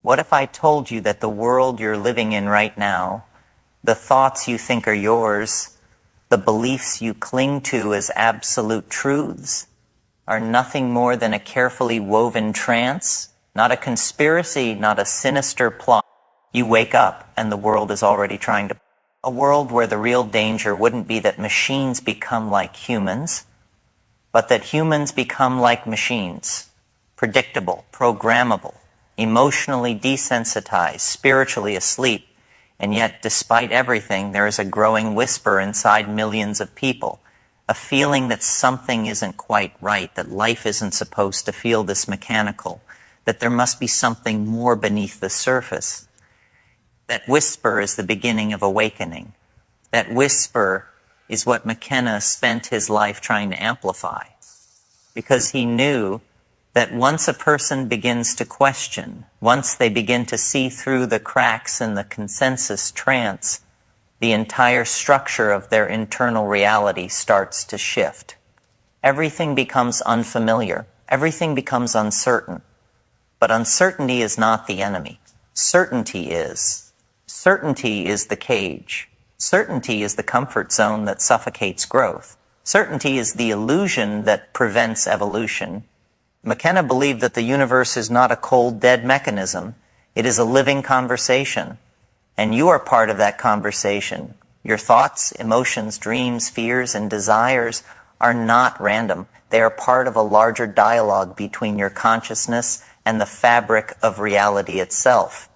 What if I told you that the world you're living in right now, the thoughts you think are yours, the beliefs you cling to as absolute truths, are nothing more than a carefully woven trance, not a conspiracy, not a sinister plot. You wake up and the world is already trying to... A world where the real danger wouldn't be that machines become like humans, but that humans become like machines, predictable, programmable, emotionally desensitized, spiritually asleep, and yet, despite everything, there is a growing whisper inside millions of people, a feeling that something isn't quite right, that life isn't supposed to feel this mechanical, that there must be something more beneath the surface. That whisper is the beginning of awakening. That whisper is what McKenna spent his life trying to amplify, because he knew that once a person begins to question, once they begin to see through the cracks in the consensus trance, the entire structure of their internal reality starts to shift. Everything becomes unfamiliar. Everything becomes uncertain. But uncertainty is not the enemy. Certainty is. Certainty is the cage. Certainty is the comfort zone that suffocates growth. Certainty is the illusion that prevents evolution. McKenna believed that the universe is not a cold, dead mechanism. It is a living conversation. And you are part of that conversation. Your thoughts, emotions, dreams, fears, and desires are not random. They are part of a larger dialogue between your consciousness and the fabric of reality itself.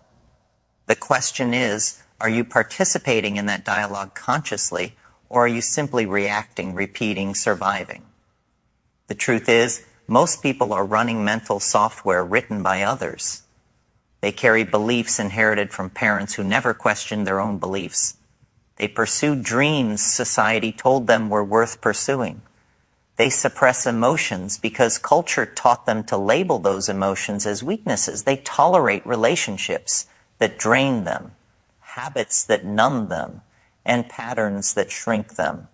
The question is, are you participating in that dialogue consciously, or are you simply reacting, repeating, surviving? The truth is, most people are running mental software written by others. They carry beliefs inherited from parents who never questioned their own beliefs. They pursue dreams society told them were worth pursuing. They suppress emotions because culture taught them to label those emotions as weaknesses. They tolerate relationships that drain them, habits that numb them, and patterns that shrink them.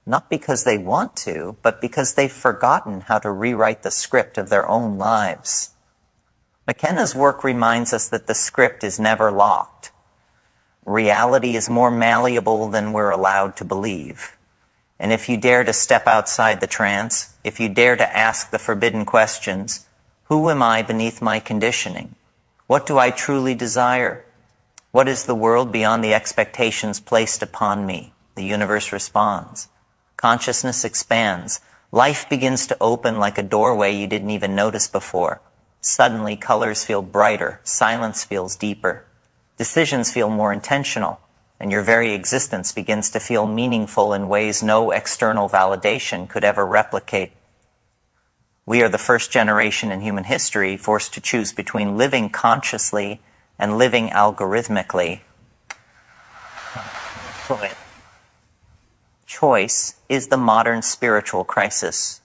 Not because they want to, but because they've forgotten how to rewrite the script of their own lives. McKenna's work reminds us that the script is never locked. Reality is more malleable than we're allowed to believe. And if you dare to step outside the trance, if you dare to ask the forbidden questions, who am I beneath my conditioning? What do I truly desire? What is the world beyond the expectations placed upon me? The universe responds. Consciousness expands. Life begins to open like a doorway you didn't even notice before. Suddenly, colors feel brighter. Silence feels deeper. Decisions feel more intentional. And your very existence begins to feel meaningful in ways no external validation could ever replicate. We are the first generation in human history forced to choose between living consciously and living algorithmically. Choice is the modern spiritual crisis,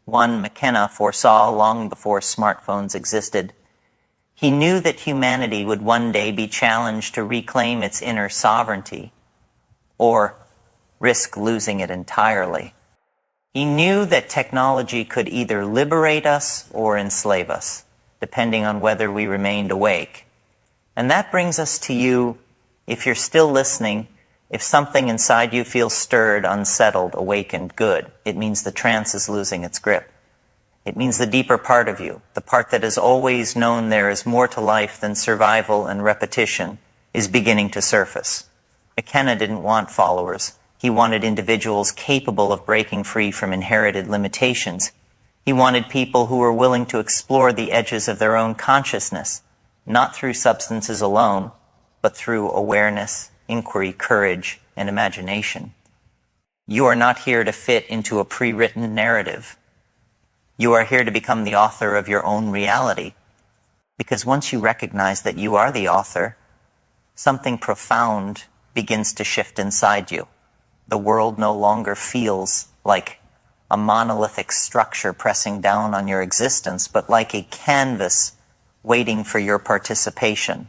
one McKenna foresaw long before smartphones existed. He knew that humanity would one day be challenged to reclaim its inner sovereignty, or risk losing it entirely. He knew that technology could either liberate us or enslave us, depending on whether we remained awake. And that brings us to you, if you're still listening. If something inside you feels stirred, unsettled, awakened, good, it means the trance is losing its grip. It means the deeper part of you, the part that has always known there is more to life than survival and repetition, is beginning to surface. McKenna didn't want followers. He wanted individuals capable of breaking free from inherited limitations. He wanted people who were willing to explore the edges of their own consciousness, not through substances alone, but through awareness, inquiry, courage, and imagination. You are not here to fit into a pre-written narrative. You are here to become the author of your own reality. Because once you recognize that you are the author, something profound begins to shift inside you. The world no longer feels like a monolithic structure pressing down on your existence, but like a canvas waiting for your participation.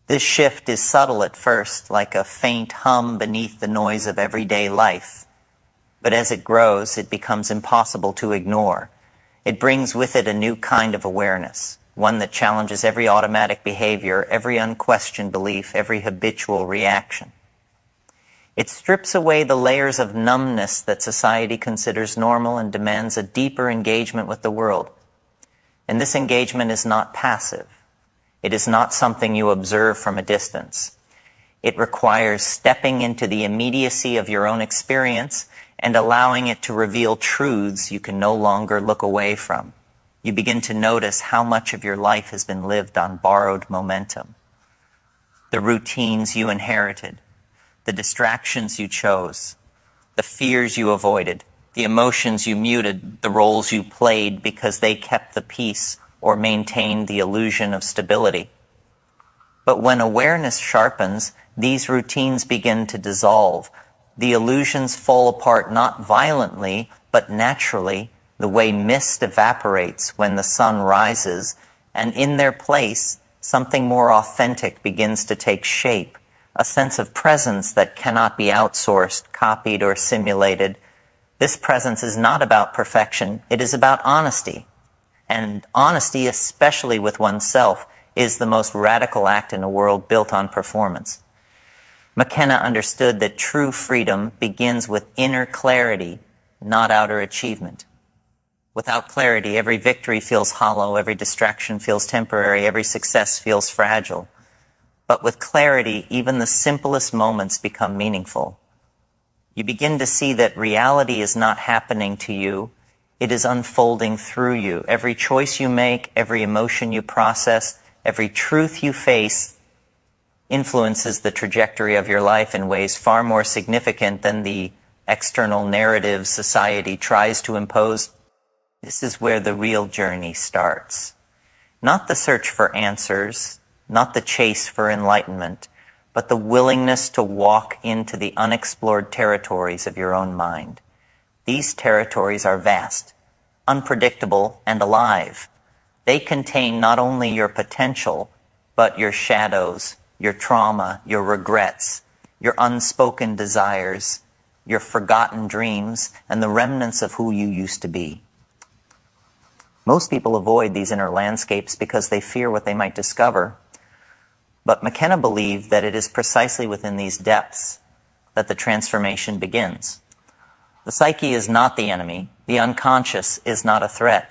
This shift is subtle at first, like a faint hum beneath the noise of everyday life. But as it grows, it becomes impossible to ignore. It brings with it a new kind of awareness, one that challenges every automatic behavior, every unquestioned belief, every habitual reaction. It strips away the layers of numbness that society considers normal and demands a deeper engagement with the world. And this engagement is not passive. It is not something you observe from a distance. It requires stepping into the immediacy of your own experience and allowing it to reveal truths you can no longer look away from. You begin to notice how much of your life has been lived on borrowed momentum. The routines you inherited, the distractions you chose, the fears you avoided, the emotions you muted, the roles you played because they kept the peace or maintained the illusion of stability. But when awareness sharpens, these routines begin to dissolve. The illusions fall apart not violently, but naturally, the way mist evaporates when the sun rises, and in their place, something more authentic begins to take shape, a sense of presence that cannot be outsourced, copied, or simulated. This presence is not about perfection, it is about honesty. And honesty, especially with oneself, is the most radical act in a world built on performance. McKenna understood that true freedom begins with inner clarity, not outer achievement. Without clarity, every victory feels hollow, every distraction feels temporary, every success feels fragile. But with clarity, even the simplest moments become meaningful. You begin to see that reality is not happening to you, it is unfolding through you. Every choice you make, every emotion you process, every truth you face influences the trajectory of your life in ways far more significant than the external narrative society tries to impose. This is where the real journey starts. Not the search for answers, not the chase for enlightenment, but the willingness to walk into the unexplored territories of your own mind. These territories are vast, unpredictable, and alive. They contain not only your potential, but your shadows, your trauma, your regrets, your unspoken desires, your forgotten dreams, and the remnants of who you used to be. Most people avoid these inner landscapes because they fear what they might discover. But McKenna believed that it is precisely within these depths that the transformation begins. The psyche is not the enemy. The unconscious is not a threat.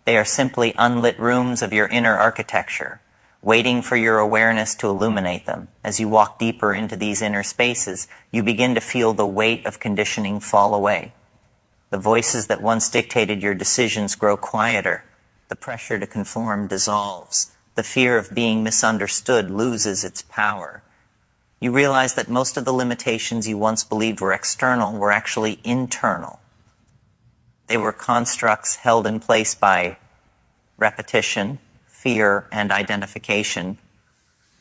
They are simply unlit rooms of your inner architecture, waiting for your awareness to illuminate them. As you walk deeper into these inner spaces, you begin to feel the weight of conditioning fall away. The voices that once dictated your decisions grow quieter. The pressure to conform dissolves. The fear of being misunderstood loses its power. You realize that most of the limitations you once believed were external were actually internal. They were constructs held in place by repetition, fear, and identification.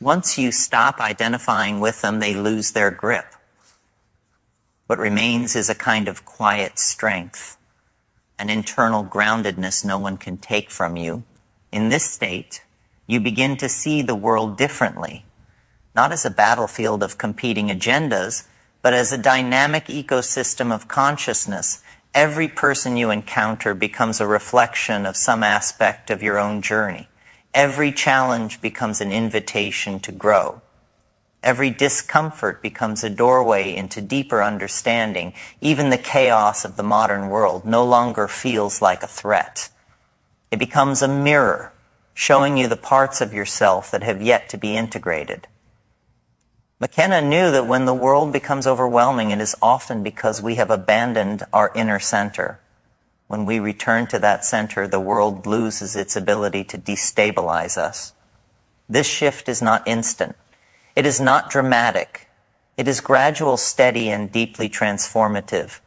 Once you stop identifying with them, they lose their grip. What remains is a kind of quiet strength, an internal groundedness no one can take from you. In this state, you begin to see the world differently, not as a battlefield of competing agendas, but as a dynamic ecosystem of consciousness. Every person you encounter becomes a reflection of some aspect of your own journey. Every challenge becomes an invitation to grow. Every discomfort becomes a doorway into deeper understanding. Even the chaos of the modern world no longer feels like a threat. It becomes a mirror, showing you the parts of yourself that have yet to be integrated. McKenna knew that when the world becomes overwhelming, it is often because we have abandoned our inner center. When we return to that center, the world loses its ability to destabilize us. This shift is not instant. It is not dramatic. It is gradual, steady, and deeply transformative.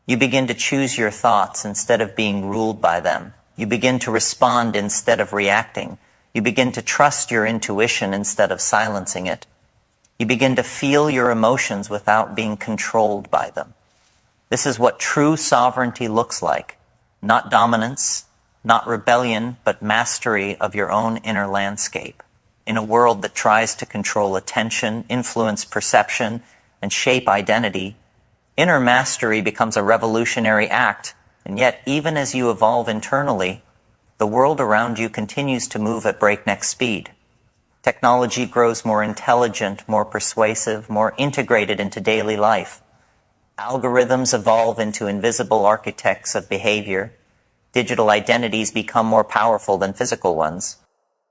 You begin to choose your thoughts instead of being ruled by them. You begin to respond instead of reacting. You begin to trust your intuition instead of silencing it. You begin to feel your emotions without being controlled by them. This is what true sovereignty looks like. Not dominance, not rebellion, but mastery of your own inner landscape. In a world that tries to control attention, influence perception, and shape identity, inner mastery becomes a revolutionary act. And yet, even as you evolve internally, the world around you continues to move at breakneck speed. Technology grows more intelligent, more persuasive, more integrated into daily life. Algorithms evolve into invisible architects of behavior. Digital identities become more powerful than physical ones.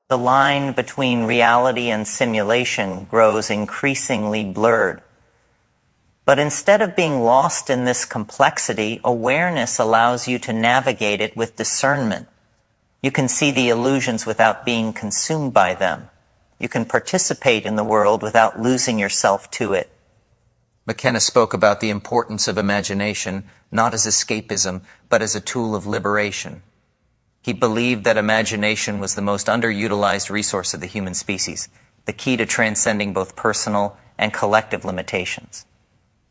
The line between reality and simulation grows increasingly blurred. But instead of being lost in this complexity, awareness allows you to navigate it with discernment. You can see the illusions without being consumed by them. You can participate in the world without losing yourself to it. McKenna spoke about the importance of imagination, not as escapism, but as a tool of liberation. He believed that imagination was the most underutilized resource of the human species, the key to transcending both personal and collective limitations.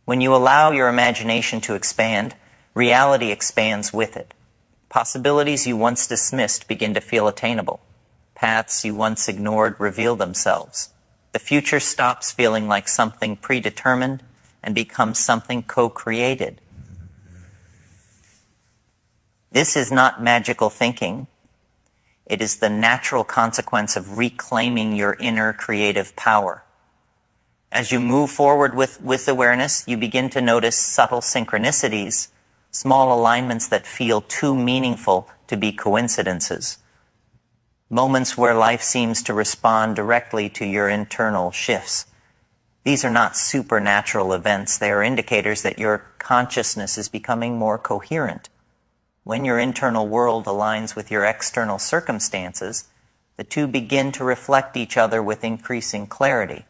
When you allow your imagination to expand, reality expands with it. Possibilities you once dismissed begin to feel attainable. Paths you once ignored reveal themselves. The future stops feeling like something predetermined and becomes something co-created. This is not magical thinking. It is the natural consequence of reclaiming your inner creative power. As you move forward with awareness, you begin to notice subtle synchronicities, small alignments that feel too meaningful to be coincidences. Moments where life seems to respond directly to your internal shifts. These are not supernatural events. They are indicators that your consciousness is becoming more coherent. When your internal world aligns with your external circumstances, the two begin to reflect each other with increasing clarity.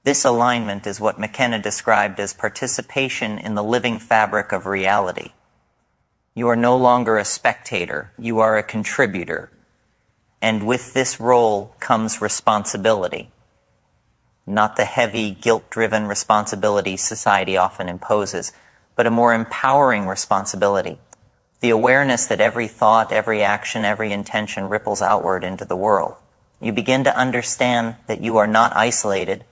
This alignment is what McKenna described as participation in the living fabric of reality. You are no longer a spectator, you are a contributor. And with this role comes responsibility. Not the heavy, guilt-driven responsibility society often imposes, but a more empowering responsibility. The awareness that every thought, every action, every intention ripples outward into the world. You begin to understand that you are not isolated.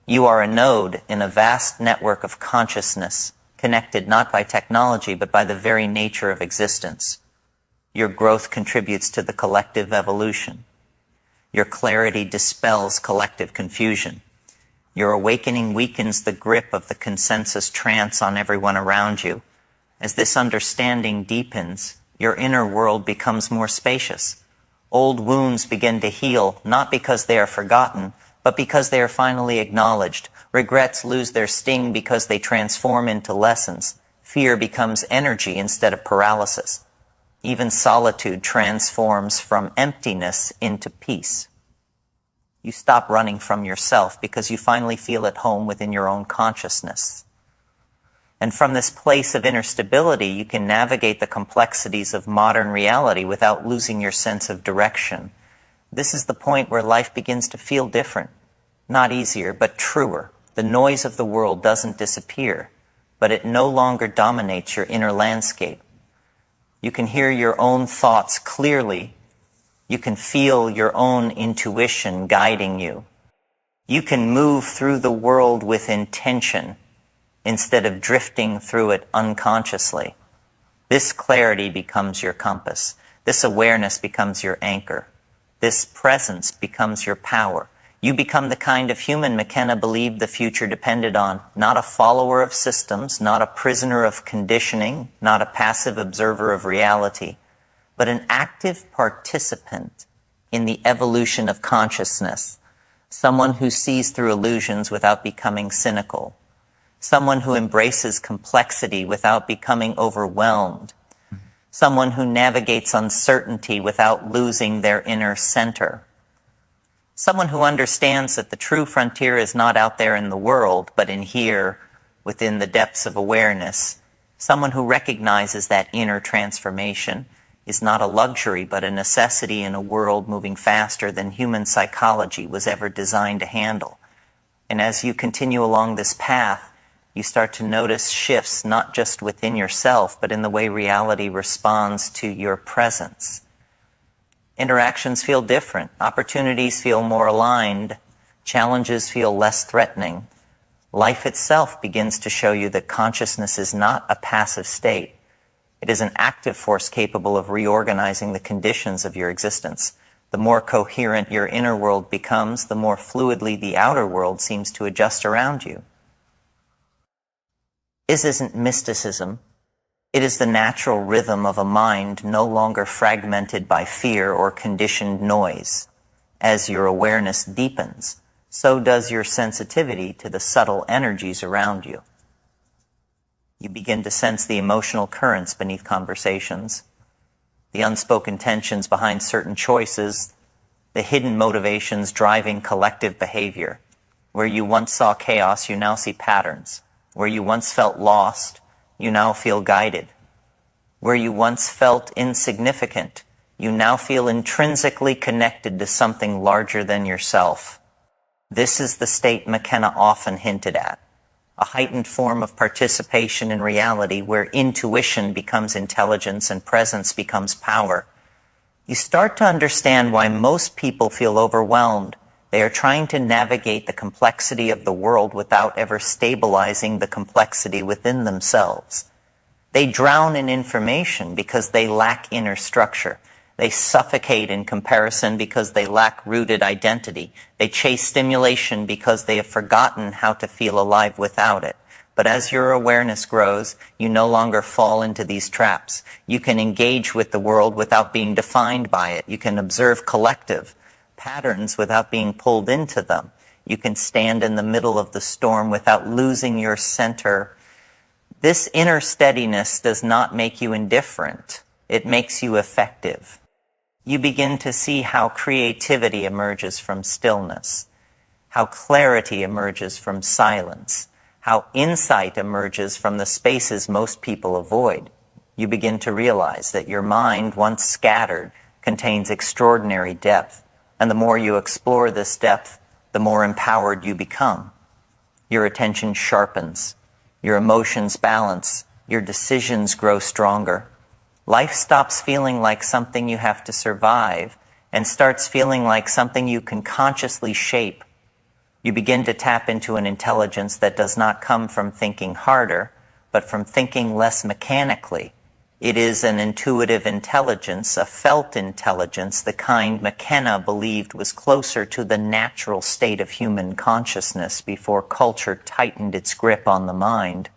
You are a node in a vast network of consciousness, connected not by technology, but by the very nature of existence. Your growth contributes to the collective evolution. Your clarity dispels collective confusion. Your awakening weakens the grip of the consensus trance on everyone around you. As this understanding deepens, your inner world becomes more spacious. Old wounds begin to heal, not because they are forgotten, but because they are finally acknowledged. Regrets lose their sting because they transform into lessons. Fear becomes energy instead of paralysis. Even solitude transforms from emptiness into peace. You stop running from yourself because you finally feel at home within your own consciousness. And from this place of inner stability, you can navigate the complexities of modern reality without losing your sense of direction. This is the point where life begins to feel different. Not easier, but truer. The noise of the world doesn't disappear, but it no longer dominates your inner landscape. You can hear your own thoughts clearly. You can feel your own intuition guiding you. You can move through the world with intention instead of drifting through it unconsciously. This clarity becomes your compass. This awareness becomes your anchor. This presence becomes your power. You become the kind of human McKenna believed the future depended on, not a follower of systems, not a prisoner of conditioning, not a passive observer of reality, but an active participant in the evolution of consciousness, someone who sees through illusions without becoming cynical, someone who embraces complexity without becoming overwhelmed, someone who navigates uncertainty without losing their inner center. Someone who understands that the true frontier is not out there in the world, but in here, within the depths of awareness. Someone who recognizes that inner transformation is not a luxury, but a necessity in a world moving faster than human psychology was ever designed to handle. And as you continue along this path, you start to notice shifts not just within yourself, but in the way reality responds to your presence. Interactions feel different. Opportunities feel more aligned. Challenges feel less threatening. Life itself begins to show you that consciousness is not a passive state. It is an active force capable of reorganizing the conditions of your existence. The more coherent your inner world becomes, the more fluidly the outer world seems to adjust around you. This isn't mysticism. It is the natural rhythm of a mind no longer fragmented by fear or conditioned noise. As your awareness deepens, so does your sensitivity to the subtle energies around you. You begin to sense the emotional currents beneath conversations, the unspoken tensions behind certain choices, the hidden motivations driving collective behavior. Where you once saw chaos, you now see patterns. Where you once felt lost, you now feel guided. Where you once felt insignificant, you now feel intrinsically connected to something larger than yourself. This is the state McKenna often hinted at, a heightened form of participation in reality where intuition becomes intelligence and presence becomes power. You start to understand why most people feel overwhelmed. They are trying to navigate the complexity of the world without ever stabilizing the complexity within themselves. They drown in information because they lack inner structure. They suffocate in comparison because they lack rooted identity. They chase stimulation because they have forgotten how to feel alive without it. But as your awareness grows, you no longer fall into these traps. You can engage with the world without being defined by it. You can observe collective patterns without being pulled into them. You can stand in the middle of the storm without losing your center. This inner steadiness does not make you indifferent. It makes you effective. You begin to see how creativity emerges from stillness, how clarity emerges from silence, how insight emerges from the spaces most people avoid. You begin to realize that your mind, once scattered, contains extraordinary depth, and the more you explore this depth, the more empowered you become. Your attention sharpens, your emotions balance, your decisions grow stronger. Life stops feeling like something you have to survive and starts feeling like something you can consciously shape. You begin to tap into an intelligence that does not come from thinking harder, but from thinking less mechanically. It is an intuitive intelligence, a felt intelligence, the kind McKenna believed was closer to the natural state of human consciousness before culture tightened its grip on the mind.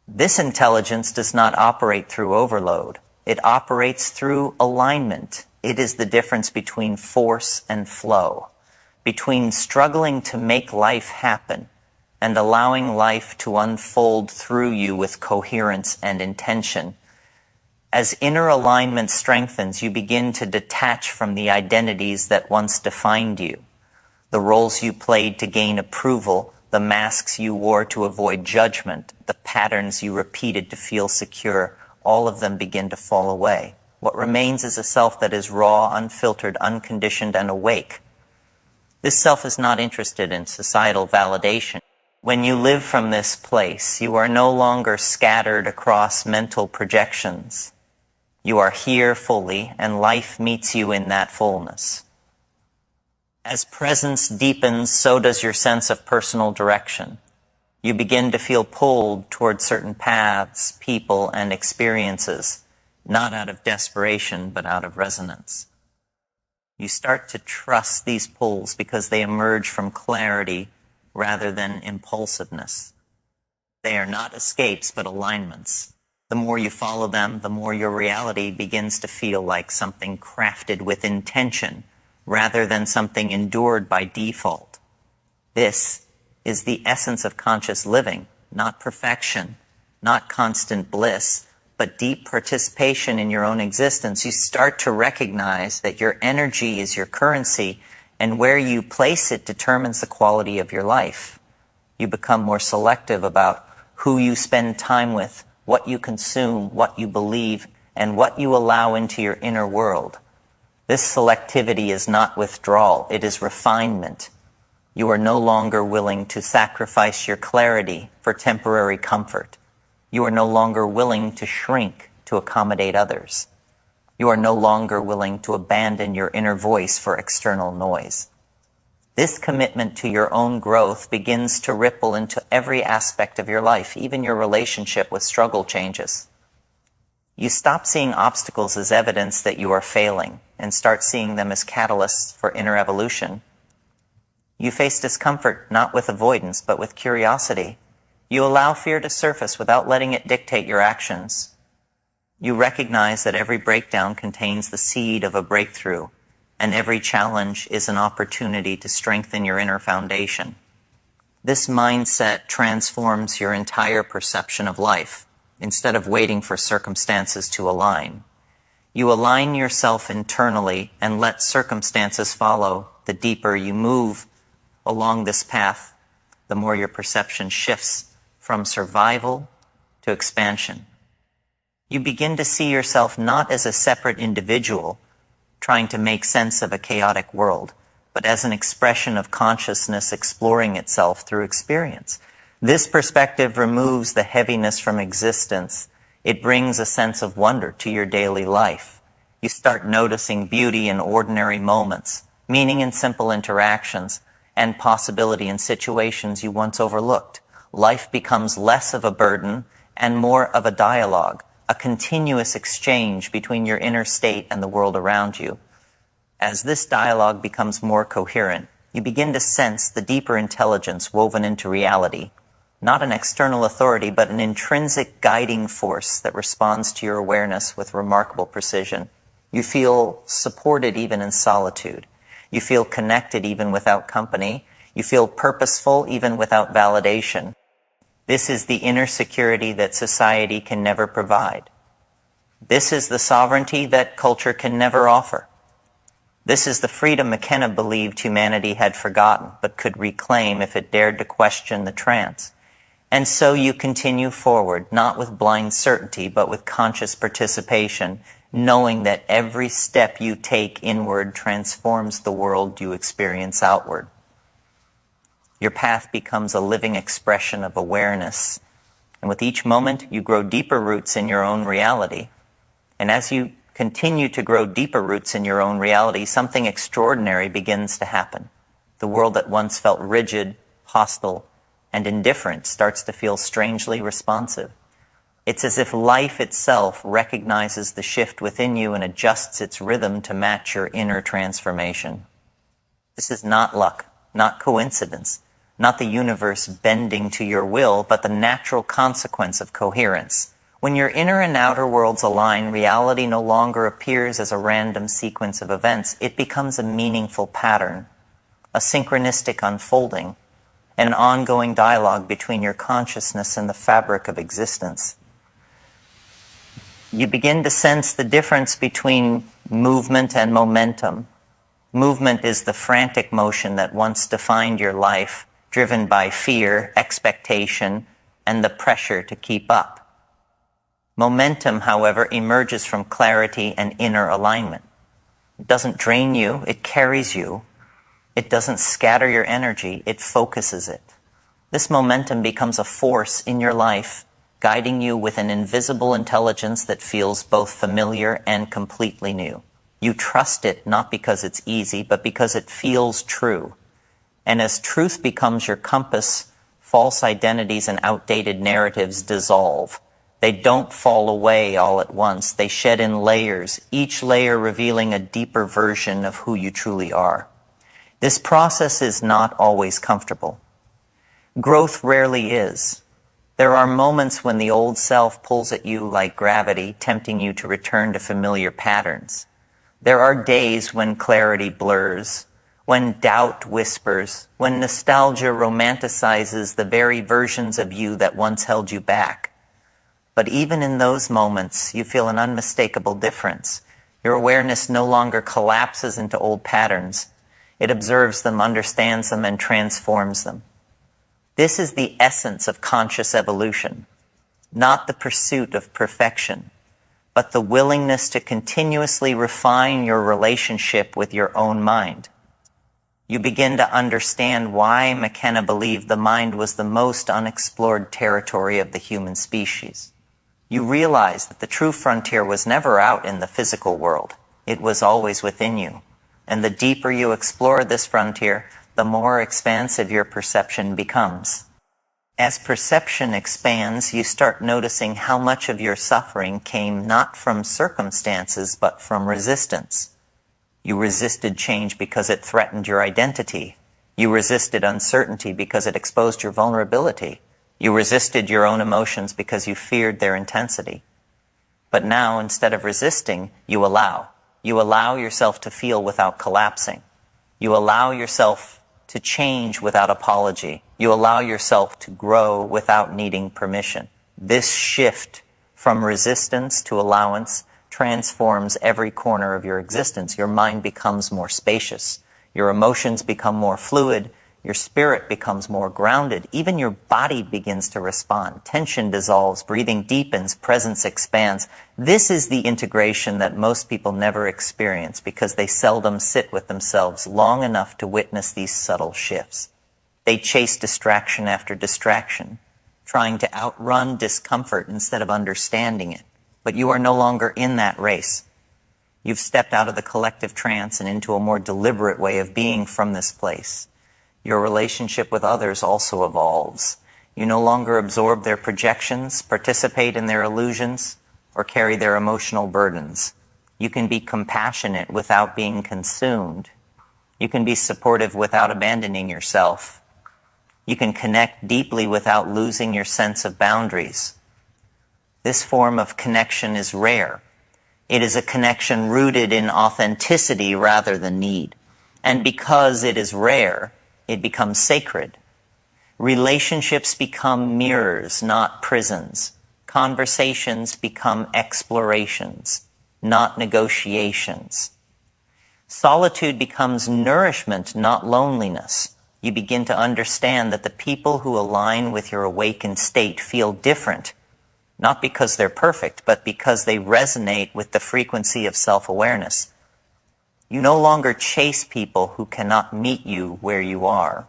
This intelligence does not operate through overload. It operates through alignment. It is the difference between force and flow, between struggling to make life happen and allowing life to unfold through you with coherence and intention. As inner alignment strengthens, you begin to detach from the identities that once defined you, the roles you played to gain approval, the masks you wore to avoid judgment, the patterns you repeated to feel secure. All of them begin to fall away. What remains is a self that is raw, unfiltered, unconditioned, and awake. This self is not interested in societal validation. When you live from this place, you are no longer scattered across mental projections. You are here fully, and life meets you in that fullness. As presence deepens, so does your sense of personal direction. You begin to feel pulled toward certain paths, people, and experiences, not out of desperation, but out of resonance. You start to trust these pulls because they emerge from clarity rather than impulsiveness. They are not escapes, but alignments. The more you follow them, the more your reality begins to feel like something crafted with intention, rather than something endured by default. This is the essence of conscious living, not perfection, not constant bliss, but deep participation in your own existence. You start to recognize that your energy is your currency, and where you place it determines the quality of your life. You become more selective about who you spend time with, what you consume, what you believe, and what you allow into your inner world. This selectivity is not withdrawal, it is refinement. You are no longer willing to sacrifice your clarity for temporary comfort. You are no longer willing to shrink to accommodate others. You are no longer willing to abandon your inner voice for external noise. This commitment to your own growth begins to ripple into every aspect of your life, even your relationship with struggle changes. You stop seeing obstacles as evidence that you are failing and start seeing them as catalysts for inner evolution. You face discomfort not with avoidance but with curiosity. You allow fear to surface without letting it dictate your actions. You recognize that every breakdown contains the seed of a breakthrough, and every challenge is an opportunity to strengthen your inner foundation. This mindset transforms your entire perception of life. Instead of waiting for circumstances to align, you align yourself internally and let circumstances follow. The deeper you move along this path, the more your perception shifts from survival to expansion. You begin to see yourself not as a separate individual trying to make sense of a chaotic world, but as an expression of consciousness exploring itself through experience. This perspective removes the heaviness from existence. It brings a sense of wonder to your daily life. You start noticing beauty in ordinary moments, meaning in simple interactions, and possibility in situations you once overlooked. Life becomes less of a burden and more of a dialogue, a continuous exchange between your inner state and the world around you. As this dialogue becomes more coherent, you begin to sense the deeper intelligence woven into reality, not an external authority, but an intrinsic guiding force that responds to your awareness with remarkable precision. You feel supported even in solitude. You feel connected even without company. You feel purposeful even without validation. This is the inner security that society can never provide. This is the sovereignty that culture can never offer. This is the freedom McKenna believed humanity had forgotten, but could reclaim if it dared to question the trance. And so you continue forward, not with blind certainty, but with conscious participation, knowing that every step you take inward transforms the world you experience outward. Your path becomes a living expression of awareness, and with each moment you grow deeper roots in your own reality. And as you continue to grow deeper roots in your own reality, something extraordinary begins to happen. The world that once felt rigid, hostile, and indifferent starts to feel strangely responsive. It's as if life itself recognizes the shift within you and adjusts its rhythm to match your inner transformation. This is not luck, not coincidence, not the universe bending to your will, but the natural consequence of coherence. When your inner and outer worlds align, reality no longer appears as a random sequence of events. It becomes a meaningful pattern, a synchronistic unfolding, and an ongoing dialogue between your consciousness and the fabric of existence. You begin to sense the difference between movement and momentum. Movement is the frantic motion that once defined your life, driven by fear, expectation, and the pressure to keep up. Momentum, however, emerges from clarity and inner alignment. It doesn't drain you, it carries you. It doesn't scatter your energy, it focuses it. This momentum becomes a force in your life, guiding you with an invisible intelligence that feels both familiar and completely new. You trust it not because it's easy, but because it feels true. And as truth becomes your compass, false identities and outdated narratives dissolve. They don't fall away all at once. They shed in layers, each layer revealing a deeper version of who you truly are. This process is not always comfortable. Growth rarely is. There are moments when the old self pulls at you like gravity, tempting you to return to familiar patterns. There are days when clarity blurs, when doubt whispers, when nostalgia romanticizes the very versions of you that once held you back. But even in those moments, you feel an unmistakable difference. Your awareness no longer collapses into old patterns. It observes them, understands them, and transforms them. This is the essence of conscious evolution, not the pursuit of perfection, but the willingness to continuously refine your relationship with your own mind. You begin to understand why McKenna believed the mind was the most unexplored territory of the human species. You realize that the true frontier was never out in the physical world. It was always within you. And the deeper you explore this frontier, the more expansive your perception becomes. As perception expands, you start noticing how much of your suffering came not from circumstances, but from resistance. You resisted change because it threatened your identity. You resisted uncertainty because it exposed your vulnerability. You resisted your own emotions because you feared their intensity. But now, instead of resisting, you allow. You allow yourself to feel without collapsing. You allow yourself to change without apology. You allow yourself to grow without needing permission. This shift from resistance to allowance transforms every corner of your existence. Your mind becomes more spacious. Your emotions become more fluid. Your spirit becomes more grounded. Even your body begins to respond. Tension dissolves, breathing deepens, presence expands. This is the integration that most people never experience because they seldom sit with themselves long enough to witness these subtle shifts. They chase distraction after distraction, trying to outrun discomfort instead of understanding it. But you are no longer in that race. You've stepped out of the collective trance and into a more deliberate way of being from this place. Your relationship with others also evolves. You no longer absorb their projections, participate in their illusions, or carry their emotional burdens. You can be compassionate without being consumed. You can be supportive without abandoning yourself. You can connect deeply without losing your sense of boundaries. This form of connection is rare. It is a connection rooted in authenticity rather than need. And because it is rare, it becomes sacred. Relationships become mirrors, not prisons. Conversations become explorations, not negotiations. Solitude becomes nourishment, not loneliness. You begin to understand that the people who align with your awakened state feel different, not because they're perfect, but because they resonate with the frequency of self-awareness. You no longer chase people who cannot meet you where you are.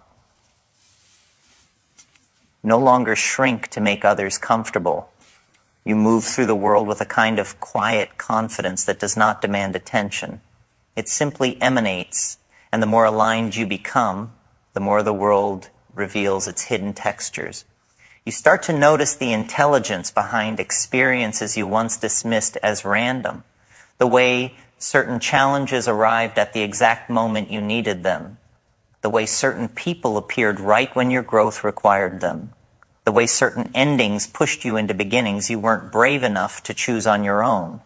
No longer shrink to make others comfortable. You move through the world with a kind of quiet confidence that does not demand attention. It simply emanates, and the more aligned you become, the more the world reveals its hidden textures. You start to notice the intelligence behind experiences you once dismissed as random, the way certain challenges arrived at the exact moment you needed them, the way certain people appeared right when your growth required them, the way certain endings pushed you into beginnings you weren't brave enough to choose on your own.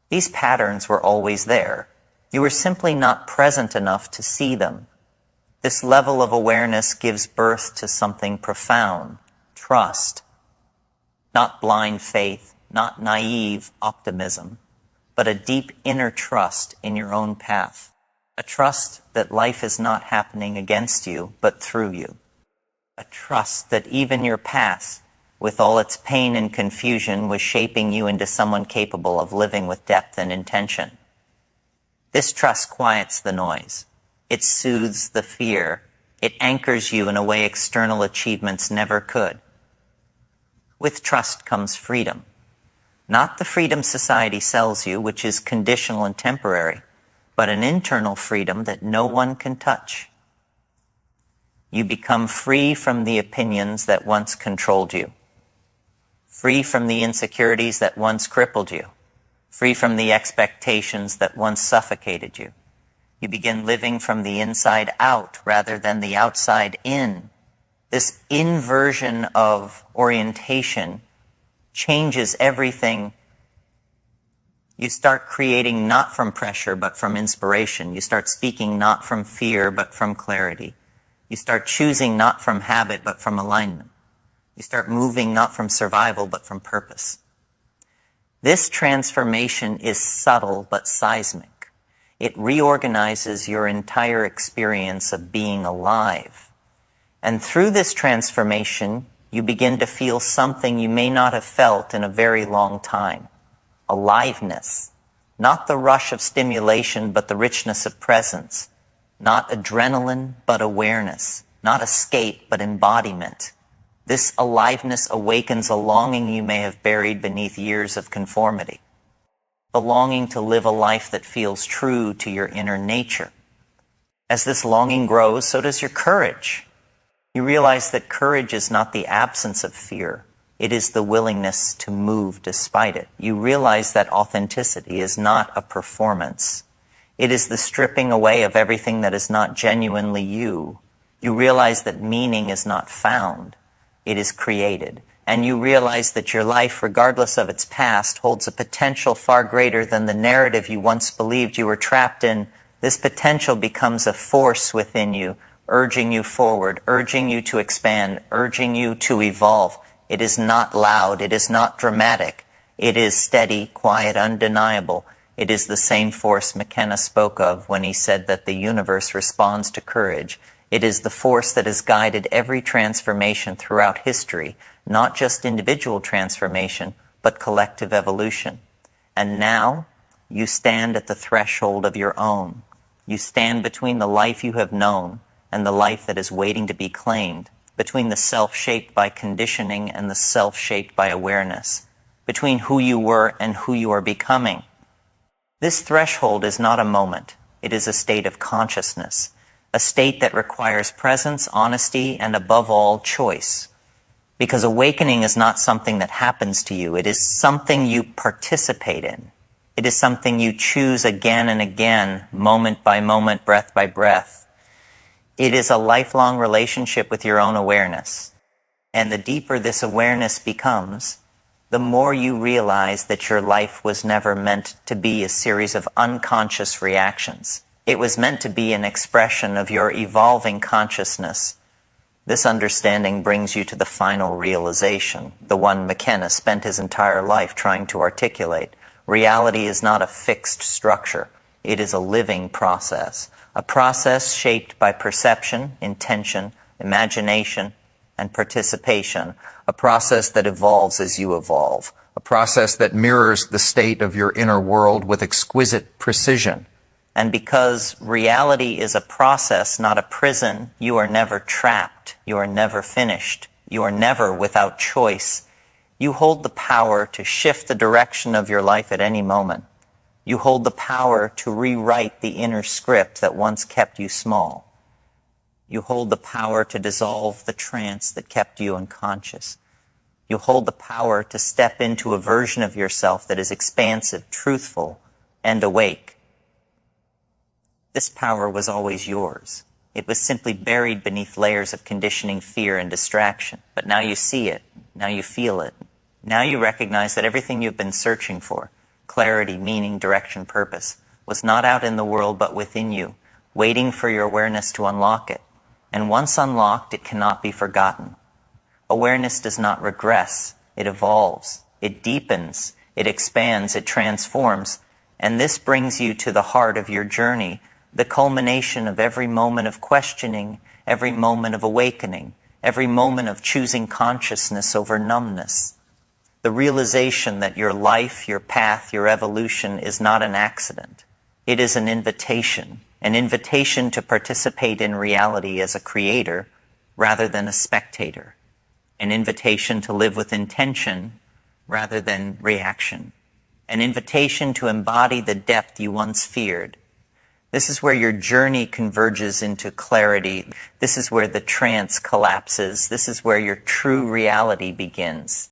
These patterns were always there. You were simply not present enough to see them. This level of awareness gives birth to something profound, trust. Not blind faith, not naive optimism, but a deep inner trust in your own path. A trust that life is not happening against you, but through you. A trust that even your past, with all its pain and confusion, was shaping you into someone capable of living with depth and intention. This trust quiets the noise. It soothes the fear. It anchors you in a way external achievements never could. With trust comes freedom. Not the freedom society sells you, which is conditional and temporary, but an internal freedom that no one can touch. You become free from the opinions that once controlled you, free from the insecurities that once crippled you, free from the expectations that once suffocated you. You begin living from the inside out rather than the outside in. This inversion of orientation changes everything. You start creating not from pressure but from inspiration. You start speaking not from fear but from clarity. You start choosing not from habit but from alignment. You start moving not from survival but from purpose. This transformation is subtle but seismic. It reorganizes your entire experience of being alive. And through this transformation, you begin to feel something you may not have felt in a very long time. Aliveness. Not the rush of stimulation, but the richness of presence. Not adrenaline, but awareness. Not escape, but embodiment. This aliveness awakens a longing you may have buried beneath years of conformity. The longing to live a life that feels true to your inner nature. As this longing grows, so does your courage. You realize that courage is not the absence of fear. It is the willingness to move despite it. You realize that authenticity is not a performance. It is the stripping away of everything that is not genuinely you. You realize that meaning is not found. It is created. And you realize that your life, regardless of its past, holds a potential far greater than the narrative you once believed you were trapped in. This potential becomes a force within you, urging you forward, urging you to expand, urging you to evolve. It is not loud. It is not dramatic. It is steady, quiet, undeniable. It is the same force McKenna spoke of when he said that the universe responds to courage. It is the force that has guided every transformation throughout history, not just individual transformation, but collective evolution. And now, you stand at the threshold of your own. You stand between the life you have known and the life that is waiting to be claimed, between the self shaped by conditioning and the self shaped by awareness, between who you were and who you are becoming. This threshold is not a moment. It is a state of consciousness, a state that requires presence, honesty, and above all, choice. Because awakening is not something that happens to you. It is something you participate in. It is something you choose again and again, moment by moment, breath by breath. It is a lifelong relationship with your own awareness. And the deeper this awareness becomes, the more you realize that your life was never meant to be a series of unconscious reactions. It was meant to be an expression of your evolving consciousness. This understanding brings you to the final realization, the one McKenna spent his entire life trying to articulate. Reality is not a fixed structure. It is a living process, a process shaped by perception, intention, imagination, and participation, a process that evolves as you evolve, a process that mirrors the state of your inner world with exquisite precision. And because reality is a process, not a prison, you are never trapped, you are never finished, you are never without choice. You hold the power to shift the direction of your life at any moment. You hold the power to rewrite the inner script that once kept you small. You hold the power to dissolve the trance that kept you unconscious. You hold the power to step into a version of yourself that is expansive, truthful, and awake. This power was always yours. It was simply buried beneath layers of conditioning, fear, and distraction. But now you see it. Now you feel it. Now you recognize that everything you've been searching for, clarity, meaning, direction, purpose, was not out in the world but within you, waiting for your awareness to unlock it. And once unlocked, it cannot be forgotten. Awareness does not regress. It evolves. It deepens. It expands. It transforms. And this brings you to the heart of your journey, the culmination of every moment of questioning, every moment of awakening, every moment of choosing consciousness over numbness. The realization that your life, your path, your evolution is not an accident. It is an invitation to participate in reality as a creator rather than a spectator, an invitation to live with intention rather than reaction, an invitation to embody the depth you once feared. This is where your journey converges into clarity. This is where the trance collapses. This is where your true reality begins.